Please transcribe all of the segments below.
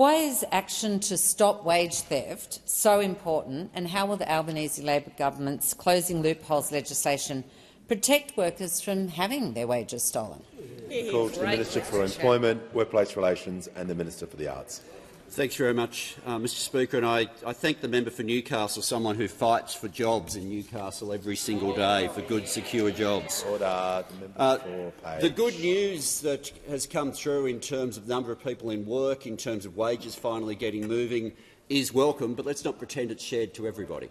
Why is action to stop wage theft so important, and how will the Albanese Labor government's closing loopholes legislation protect workers from having their wages stolen? Call to the Minister for Employment, Workplace Relations and the Minister for the Arts. Thanks very much, Mr Speaker. And I thank the member for Newcastle, someone who fights for jobs in Newcastle every single day, for good, secure jobs. Order. The member for Page. The good news that has come through in terms of number of people in work, in terms of wages finally getting moving, is welcome, but let's not pretend it's shared to everybody.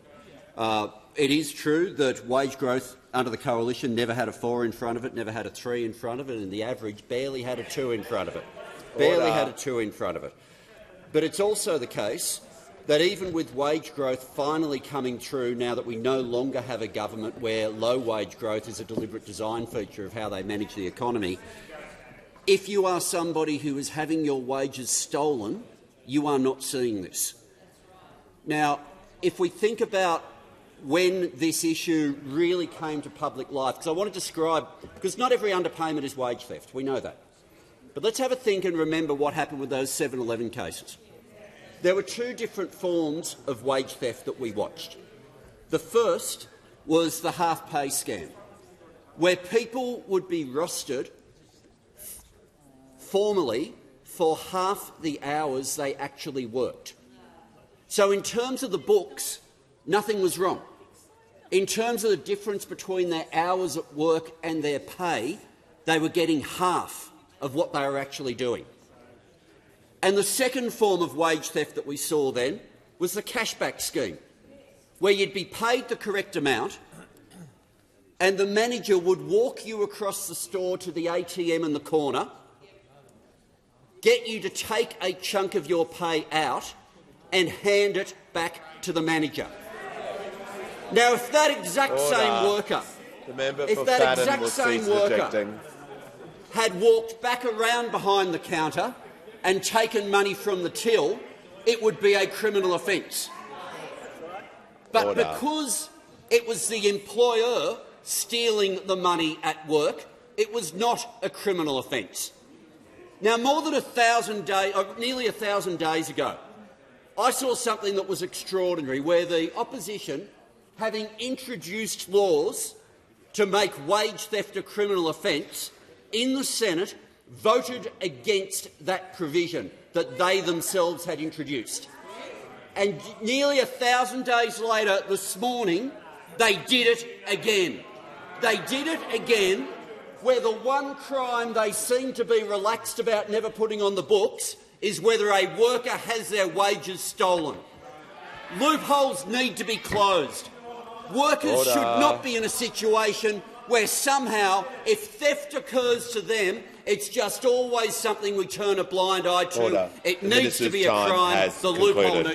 It is true that wage growth under the coalition never had a 4 in front of it, never had a 3 in front of it, and the average barely had a 2 in front of it. Barely had a 2 in front of it. But it's also the case that even with wage growth finally coming through, now that we no longer have a government where low wage growth is a deliberate design feature of how they manage the economy, if you are somebody who is having your wages stolen, you are not seeing this. Now, if we think about when this issue really came to public life, because I want to describe, because not every underpayment is wage theft, we know that. But let's have a think and remember what happened with those 7-Eleven cases. There were 2 different forms of wage theft that we watched. The first was the half-pay scam, where people would be rostered formally for half the hours they actually worked. So in terms of the books, nothing was wrong. In terms of the difference between their hours at work and their pay, they were getting half of what they were actually doing. And the second form of wage theft that we saw then was the cashback scheme, where you'd be paid the correct amount and the manager would walk you across the store to the ATM in the corner, get you to take a chunk of your pay out and hand it back to the manager. Now, if that exact same worker, had walked back around behind the counter and taken money from the till, it would be a criminal offence. But because it was the employer stealing the money at work, it was not a criminal offence. Now, more than nearly 1,000 days ago, I saw something that was extraordinary, where the opposition, having introduced laws to make wage theft a criminal offence, in the Senate voted against that provision that they themselves had introduced. And nearly 1,000 days later, this morning, they did it again. They did it again, where the one crime they seem to be relaxed about never putting on the books is whether a worker has their wages stolen. Loopholes need to be closed. Workers should not be in a situation where somehow, if theft occurs to them, it's just always something we turn a blind eye to. It needs to be a crime. The loophole